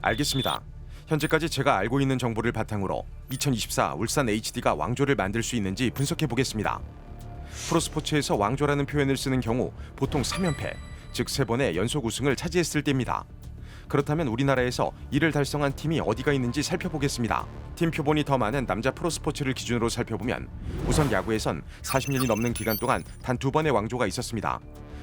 알겠습니다. 현재까지 제가 알고 있는 정보를 바탕으로 2024 울산 HD가 왕조를 만들 수 있는지 분석해 보겠습니다. 프로스포츠에서 왕조라는 표현을 쓰는 경우 보통 3연패, 즉 3번의 연속 우승을 차지했을 때입니다. 그렇다면 우리나라에서 이를 달성한 팀이 어디가 있는지 살펴보겠습니다. 팀 표본이 더 많은 남자 프로스포츠를 기준으로 살펴보면 우선 야구에선 40년이 넘는 기간 동안 단 2번의 왕조가 있었습니다.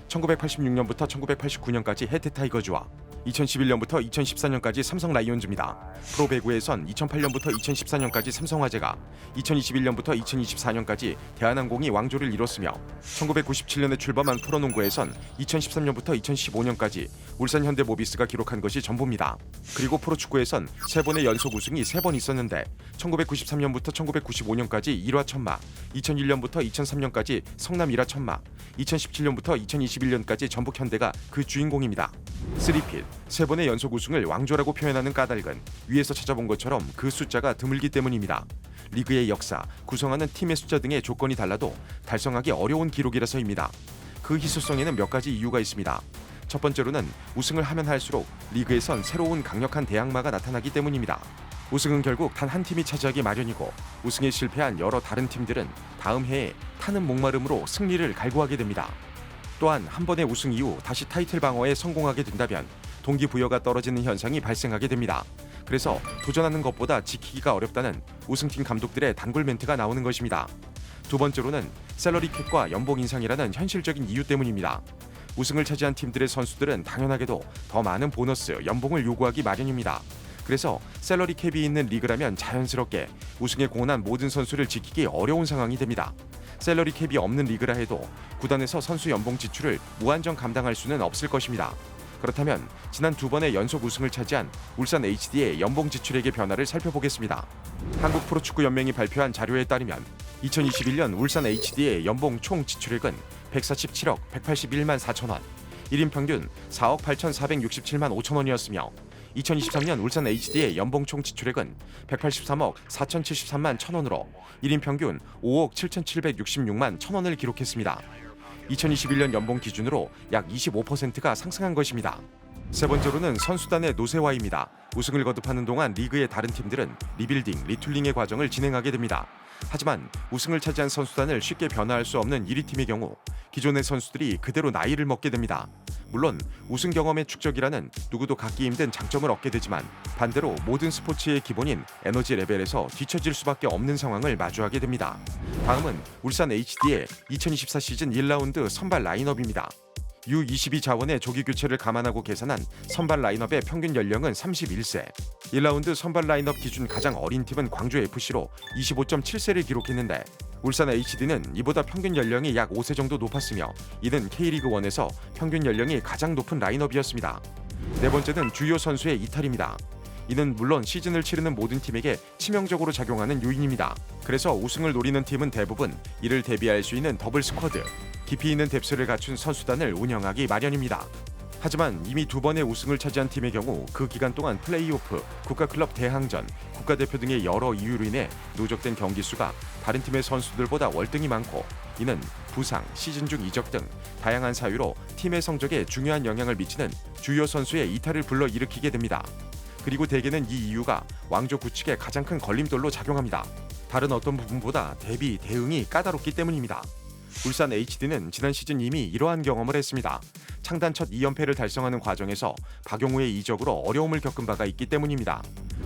1986년부터 1989년까지 해태 타이거즈와 2011년부터 2014년까지 삼성 라이온즈입니다. 프로배구에선 2008년부터 2014년까지 삼성화재가, 2021년부터 2024년까지 대한항공이 왕조를 이뤘으며 1997년에 출범한 프로농구에선 2013년부터 2015년까지 울산현대모비스가 기록한 것이 전부입니다. 그리고 프로축구에선 3번의 연속 우승이 3번 있었는데 1993년부터 1995년까지 1화 천마, 2001년부터 2003년까지 성남 1화 천마, 2017년부터 2021년까지 전북현대가 그 주인공입니다. 3핏, 3번의 연속 우승을 왕조라고 표현하는 까닭은 위에서 찾아본 것처럼 그 숫자가 드물기 때문입니다. 리그의 역사, 구성하는 팀의 숫자 등의 조건이 달라도 달성하기 어려운 기록이라서입니다. 그 희소성에는 몇 가지 이유가 있습니다. 첫 번째로는 우승을 하면 할수록 리그에선 새로운 강력한 대항마가 나타나기 때문입니다. 우승은 결국 단 한 팀이 차지하기 마련이고 우승에 실패한 여러 다른 팀들은 다음 해에 타는 목마름으로 승리를 갈구하게 됩니다. 또한 한 번의 우승 이후 다시 타이틀 방어에 성공하게 된다면 동기부여가 떨어지는 현상이 발생하게 됩니다. 그래서 도전하는 것보다 지키기가 어렵다는 우승팀 감독들의 단골 멘트가 나오는 것입니다. 두 번째로는 셀러리 캡과 연봉 인상이라는 현실적인 이유 때문입니다. 우승을 차지한 팀들의 선수들은 당연하게도 더 많은 보너스, 연봉을 요구하기 마련입니다. 그래서 셀러리 캡이 있는 리그라면 자연스럽게 우승에 공헌한 모든 선수를 지키기 어려운 상황이 됩니다. 셀러리 캡이 없는 리그라 해도 구단에서 선수 연봉 지출을 무한정 감당할 수는 없을 것입니다. 그렇다면 지난 2번의 연속 우승을 차지한 울산 HD의 연봉 지출액의 변화를 살펴보겠습니다. 한국 프로축구연맹이 발표한 자료에 따르면 2021년 울산 HD의 연봉 총 지출액은 147억 181만 4천 원, 1인 평균 4억 8,467만 5천 원이었으며 2023년 울산 HD의 연봉 총 지출액은 183억 4,073만 1천 원으로 1인 평균 5억 7,766만 1천 원을 기록했습니다. 2021년 연봉 기준으로 약 25%가 상승한 것입니다. 세 번째로는 선수단의 노쇠화입니다. 우승을 거듭하는 동안 리그의 다른 팀들은 리빌딩, 리툴링의 과정을 진행하게 됩니다. 하지만 우승을 차지한 선수단을 쉽게 변화할 수 없는 1위 팀의 경우 기존의 선수들이 그대로 나이를 먹게 됩니다. 물론 우승 경험의 축적이라는 누구도 갖기 힘든 장점을 얻게 되지만 반대로 모든 스포츠의 기본인 에너지 레벨에서 뒤처질 수밖에 없는 상황을 마주하게 됩니다. 다음은 울산 HD의 2024 시즌 1라운드 선발 라인업입니다. U22 자원의 조기 교체를 감안하고 계산한 선발 라인업의 평균 연령은 31세. 1라운드 선발 라인업 기준 가장 어린 팀은 광주FC로 25.7세를 기록했는데 울산 HD는 이보다 평균 연령이 약 5세 정도 높았으며 이는 K리그1에서 평균 연령이 가장 높은 라인업이었습니다. 네 번째는 주요 선수의 이탈입니다. 이는 물론 시즌을 치르는 모든 팀에게 치명적으로 작용하는 요인입니다. 그래서 우승을 노리는 팀은 대부분 이를 대비할 수 있는 더블 스쿼드, 깊이 있는 뎁스를 갖춘 선수단을 운영하기 마련입니다. 하지만 이미 2번의 우승을 차지한 팀의 경우 그 기간 동안 플레이오프, 국가클럽 대항전, 국가대표 등의 여러 이유로 인해 누적된 경기 수가 다른 팀의 선수들보다 월등히 많고 이는 부상, 시즌 중 이적 등 다양한 사유로 팀의 성적에 중요한 영향을 미치는 주요 선수의 이탈을 불러일으키게 됩니다. 그리고 대개는 이 이유가 왕조 구축에 가장 큰 걸림돌로 작용합니다. 다른 어떤 부분보다 대응이 까다롭기 때문입니다. 울산 HD는 지난 시즌 이미 이러한 경험을 했습니다. 창단 첫 2연패를 달성하는 과정에서 박용우의 이적으로 어려움을 겪은 바가 있기 때문입니다.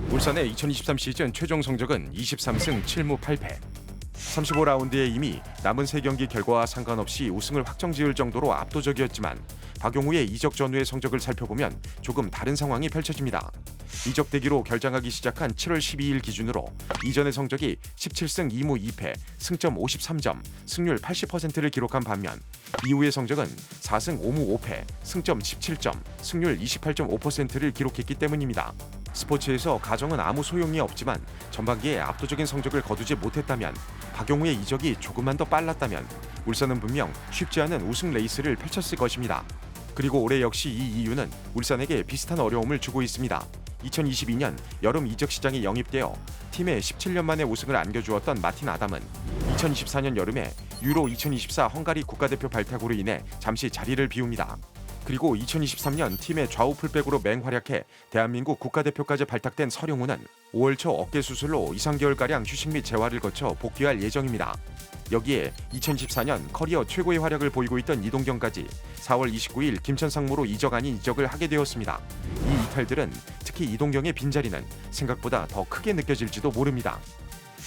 울산의 2023 시즌 최종 성적은 23승 7무 8패. 35라운드에 이미 남은 3경기 결과와 상관없이 우승을 확정지을 정도로 압도적이었지만 박용우의 이적 전후의 성적을 살펴보면 조금 다른 상황이 펼쳐집니다. 이적 대기로 결장하기 시작한 7월 12일 기준으로 이전의 성적이 17승 2무 2패, 승점 53점, 승률 80%를 기록한 반면 이후의 성적은 4승 5무 5패, 승점 17점, 승률 28.5%를 기록했기 때문입니다. 스포츠에서 가정은 아무 소용이 없지만 전반기에 압도적인 성적을 거두지 못했다면 박용우의 이적이 조금만 더 빨랐다면 울산은 분명 쉽지 않은 우승 레이스를 펼쳤을 것입니다. 그리고 올해 역시 이 이유는 울산에게 비슷한 어려움을 주고 있습니다. 2022년 여름 이적 시장에 영입되어 팀에 17년 만에 우승을 안겨주었던 마틴 아담은 2024년 여름에 유로 2024 헝가리 국가대표 발탁으로 인해 잠시 자리를 비웁니다. 그리고 2023년 팀의 좌우 풀백으로 맹활약해 대한민국 국가대표까지 발탁된 서령우는 5월 초 어깨 수술로 2, 3개월가량 휴식 및 재활을 거쳐 복귀할 예정입니다. 여기에 2014년 커리어 최고의 활약을 보이고 있던 이동경까지 4월 29일 김천 상무로 이적 아닌 이적을 하게 되었습니다. 이 이탈들은 특히 이동경의 빈자리는 생각보다 더 크게 느껴질지도 모릅니다.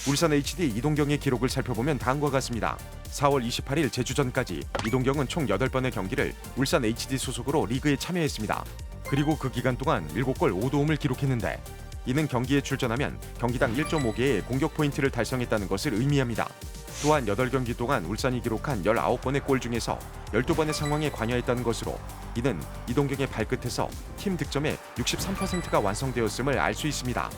울산 HD 이동경의 기록을 살펴보면 다음과 같습니다. 4월 28일 제주전까지 이동경은 총 8번의 경기를 울산 HD 소속으로 리그에 참여했습니다. 그리고 그 기간 동안 7골 5도움을 기록했는데 이는 경기에 출전하면 경기당 1.5개의 공격 포인트를 달성했다는 것을 의미합니다. 또한 8경기 동안 울산이 기록한 19번의 골 중에서 12번의 상황에 관여했다는 것으로 이는 이동경의 발끝에서 팀 득점의 63%가 완성되었음을 알 수 있습니다.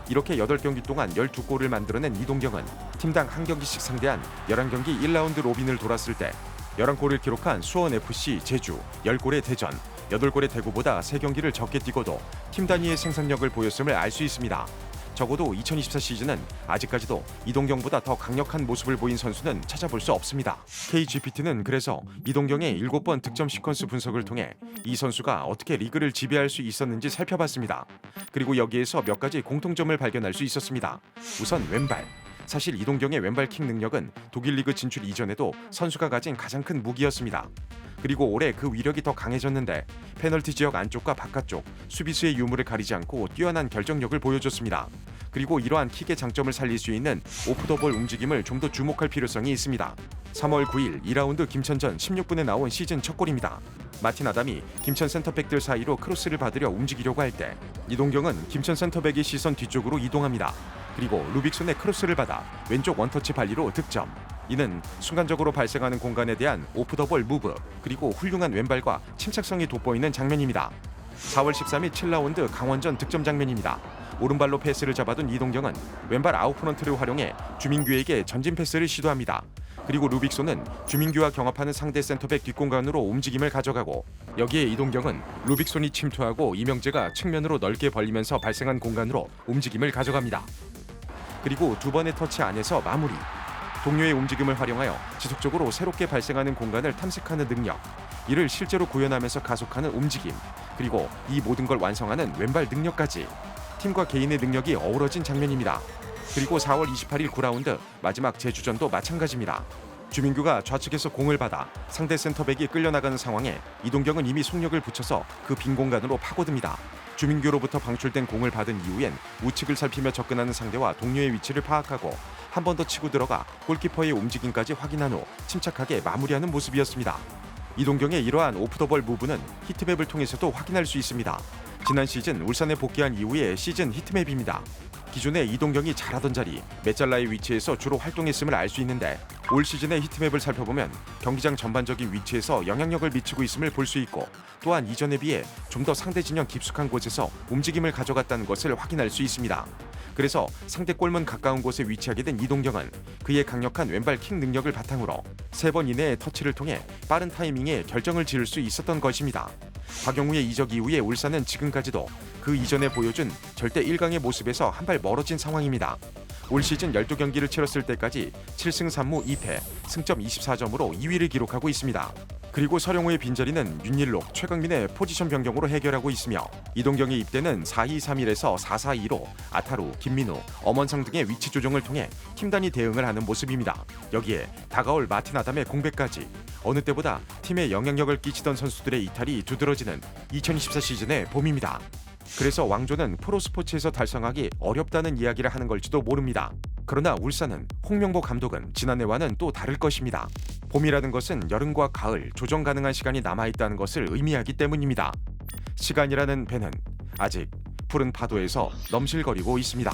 이렇게 8경기 동안 12골을 만들어낸 이동경은 팀당 한 경기씩 상대한 11경기 1라운드 로빈을 돌았을 때 11골을 기록한 수원FC 제주, 10골의 대전, 8골의 대구보다 3경기를 적게 뛰고도 팀 단위의 생산력을 보였음을 알 수 있습니다. 적어도 2024 시즌은 아직까지도 이동경보다 더 강력한 모습을 보인 선수는 찾아볼 수 없습니다. KGPT는 그래서 이동경의 7번 득점 시퀀스 분석을 통해 이 선수가 어떻게 리그를 지배할 수 있었는지 살펴봤습니다. 그리고 여기에서 몇 가지 공통점을 발견할 수 있었습니다. 우선 왼발. 사실 이동경의 왼발킥 능력은 독일 리그 진출 이전에도 선수가 가진 가장 큰 무기였습니다. 그리고 올해 그 위력이 더 강해졌는데 페널티 지역 안쪽과 바깥쪽, 수비수의 유무를 가리지 않고 뛰어난 결정력을 보여줬습니다. 그리고 이러한 킥의 장점을 살릴 수 있는 오프 더 볼 움직임을 좀 더 주목할 필요성이 있습니다. 3월 9일 2라운드 김천전 16분에 나온 시즌 첫 골입니다. 마틴 아담이 김천 센터백들 사이로 크로스를 받으려 움직이려고 할 때 이동경은 김천 센터백의 시선 뒤쪽으로 이동합니다. 그리고 루빅손의 크로스를 받아 왼쪽 원터치 발리로 득점. 이는 순간적으로 발생하는 공간에 대한 오프 더 볼 무브, 그리고 훌륭한 왼발과 침착성이 돋보이는 장면입니다. 4월 13일 7라운드 강원전 득점 장면입니다. 오른발로 패스를 잡아둔 이동경은 왼발 아웃프런트를 활용해 주민규에게 전진 패스를 시도합니다. 그리고 루빅손은 주민규와 경합하는 상대 센터백 뒷공간으로 움직임을 가져가고 여기에 이동경은 루빅손이 침투하고 이명재가 측면으로 넓게 벌리면서 발생한 공간으로 움직임을 가져갑니다. 그리고 두 번의 터치 안에서 마무리. 동료의 움직임을 활용하여 지속적으로 새롭게 발생하는 공간을 탐색하는 능력, 이를 실제로 구현하면서 가속하는 움직임, 그리고 이 모든 걸 완성하는 왼발 능력까지 팀과 개인의 능력이 어우러진 장면입니다. 그리고 4월 28일 9라운드 마지막 제주전도 마찬가지입니다. 주민규가 좌측에서 공을 받아 상대 센터백이 끌려나가는 상황에 이동경은 이미 속력을 붙여서 그 빈 공간으로 파고듭니다. 주민규로부터 방출된 공을 받은 이후엔 우측을 살피며 접근하는 상대와 동료의 위치를 파악하고 한 번 더 치고 들어가 골키퍼의 움직임까지 확인한 후 침착하게 마무리하는 모습이었습니다. 이동경의 이러한 오프 더 볼 무브는 히트맵을 통해서도 확인할 수 있습니다. 지난 시즌 울산에 복귀한 이후의 시즌 히트맵입니다. 기존에 이동경이 잘하던 자리 메잘라의 위치에서 주로 활동했음을 알 수 있는데 올 시즌의 히트맵을 살펴보면 경기장 전반적인 위치에서 영향력을 미치고 있음을 볼 수 있고 또한 이전에 비해 좀 더 상대 진영 깊숙한 곳에서 움직임을 가져갔다는 것을 확인할 수 있습니다. 그래서 상대 골문 가까운 곳에 위치하게 된 이동경은 그의 강력한 왼발 킥 능력을 바탕으로 3번 이내의 터치를 통해 빠른 타이밍에 결정을 지을 수 있었던 것입니다. 박영우의 이적 이후에 울산은 지금까지도 그 이전에 보여준 절대 1강의 모습에서 한 발 멀어진 상황입니다. 올 시즌 12경기를 치렀을 때까지 7승 3무 2패, 승점 24점으로 2위를 기록하고 있습니다. 그리고 서령우의 빈자리는 윤일록, 최강민의 포지션 변경으로 해결하고 있으며 이동경의 입대는 4-2-3-1에서 4-4-2로 아타루, 김민우, 엄원상 등의 위치 조정을 통해 팀 단위 대응을 하는 모습입니다. 여기에 다가올 마틴 아담의 공백까지 어느 때보다 팀에 영향력을 끼치던 선수들의 이탈이 두드러지는 2024 시즌의 봄입니다. 그래서 왕조는 프로스포츠에서 달성하기 어렵다는 이야기를 하는 걸지도 모릅니다. 그러나 울산은 홍명보 감독은 지난해와는 또 다를 것입니다. 봄이라는 것은 여름과 가을 조정 가능한 시간이 남아있다는 것을 의미하기 때문입니다. 시간이라는 배는 아직 푸른 파도에서 넘실거리고 있습니다.